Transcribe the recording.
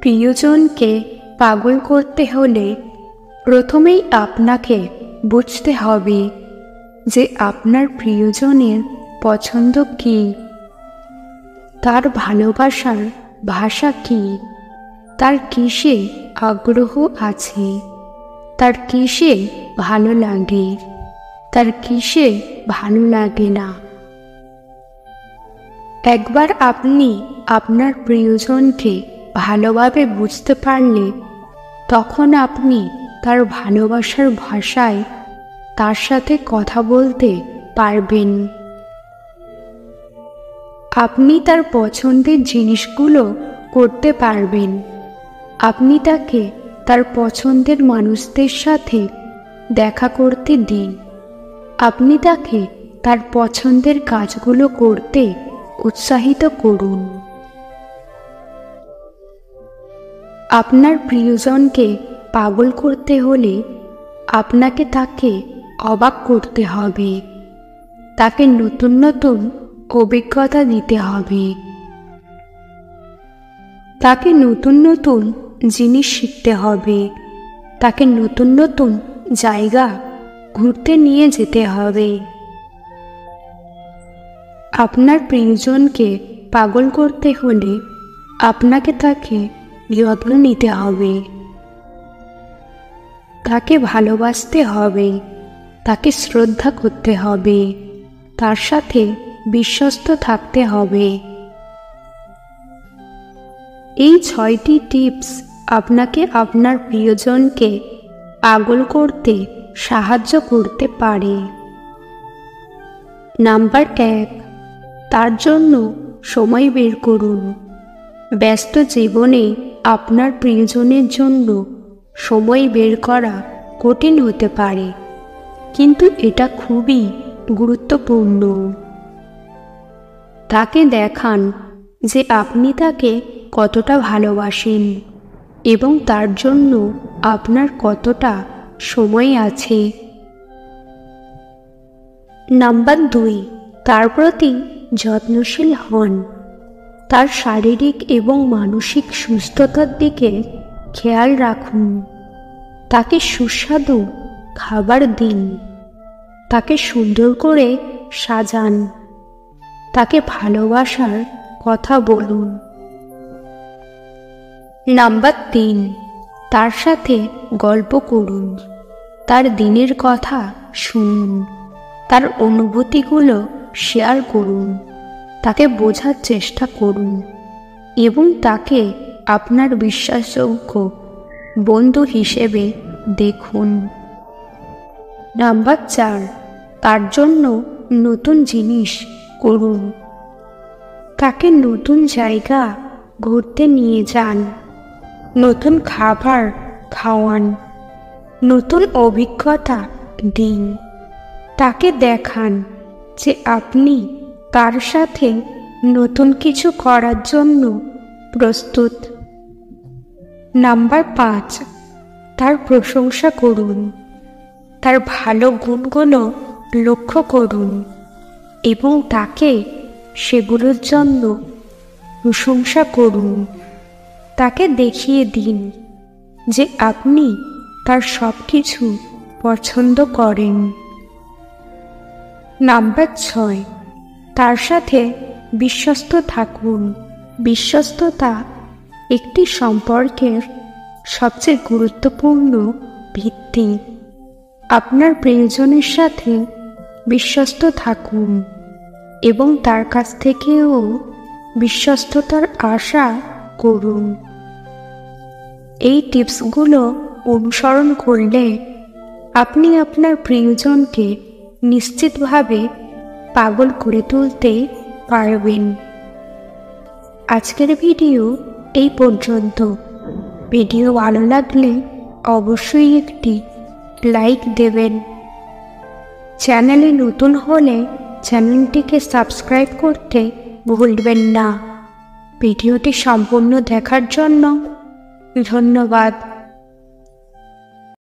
প্রিয়জনকে পাগল করতে হলে প্রথমেই আপনাকে বুঝতে হবে যে আপনার প্রিয়জনের পছন্দ কী, তার ভালোবাসার ভাষা কী, তার কিসে আগ্রহ আছে, তার কিসে ভালো লাগে, তার কিসে ভালো লাগে না। একবার আপনি আপনার প্রিয়জনকে ভালোভাবে বুঝতে পারলে তখন আপনি তার ভালোবাসার ভাষায় তার সাথে কথা বলতে পারবেন। আপনি তার পছন্দের জিনিসগুলো করতে পারবেন। আপনি তাকে তার পছন্দের মানুষদের সাথে দেখা করতে দিন। আপনি তাকে তার পছন্দের কাজগুলো করতে উৎসাহিত করুন। আপনার প্রিয়জনকে পাগল করতে হলে আপনাকে তাকে অবাক করতে হবে, তাকে নতুন নতুন অভিজ্ঞতা দিতে হবে, তাকে নতুন নতুন জিনিস শিখতে হবে, তাকে নতুন নতুন জায়গা ঘুরতে নিয়ে যেতে হবে। আপনার প্রিয়জনকে পাগল করতে হলে আপনাকে তাকে যত্ন নিতে হবে, তাকে ভালোবাসতে হবে, তাকে শ্রদ্ধা করতে হবে, তার সাথে বিশ্বস্ত থাকতে হবে। এই 6টি টিপস আপনাকে আপনার প্রিয়জনকে পাগল করতে সাহায্য করতে পারে। নাম্বার 1, তার জন্য সময় বের করুন। ব্যস্ত জীবনে আপনার প্রিয়জনের জন্য সময় বের করা কঠিন হতে পারে, কিন্তু এটা খুবই গুরুত্বপূর্ণ। তাকে দেখান যে আপনি তাকে কতটা ভালোবাসেন এবং তার জন্য আপনার কতটা সময় আছে। নাম্বার 2, তার প্রতি যত্নশীল হন। তার শারীরিক এবং মানসিক সুস্থতার দিকে খেয়াল রাখুন। তাকে সুস্বাদু খাবার দিন, তাকে সুন্দর করে সাজান, তাকে ভালোবাসার কথা বলুন। নাম্বার 3, তার সাথে গল্প করুন। তার দিনের কথা শুনুন, তার অনুভূতিগুলো শেয়ার করুন, তাকে বোঝার চেষ্টা করুন এবং তাকে আপনার বিশ্বাসযোগ্য বন্ধু হিসেবে দেখুন। নাম্বার 4, তার জন্য নতুন জিনিস করুন। তাকে নতুন জায়গা ঘুরতে নিয়ে যান, নতুন খাবার খাওয়ান, নতুন অভিজ্ঞতা দিন। তাকে দেখান যে আপনি তার সাথে নতুন কিছু করার জন্য প্রস্তুত। নাম্বার 5, তার প্রশংসা করুন। তার ভালো গুণগুলো লক্ষ্য করুন এবং তাকে সেগুলোর জন্য প্রশংসা করুন। তাকে দেখিয়ে দিন যে আপনি তার সব কিছু পছন্দ করেন। নাম্বার 6, তার সাথে বিশ্বস্ত থাকুন। বিশ্বস্ততা একটি সম্পর্কের সবচেয়ে গুরুত্বপূর্ণ ভিত্তি। আপনার প্রিয়জনের সাথে বিশ্বস্ত থাকুন এবং তার কাছ থেকেও বিশ্বস্ততার আশা করুন। এই টিপসগুলো অনুসরণ করলে আপনি আপনার প্রিয়জনকে নিশ্চিতভাবে পাগল করে তুলতে পারবেন। আজকের ভিডিও এই পর্যন্ত। ভিডিও ভালো লাগলে অবশ্যই একটি লাইক দেবেন। চ্যানেলে নতুন হলে চ্যানেলটিকে সাবস্ক্রাইব করতে ভুলবেন না। ভিডিওটি সম্পূর্ণ দেখার জন্য ধন্যবাদ।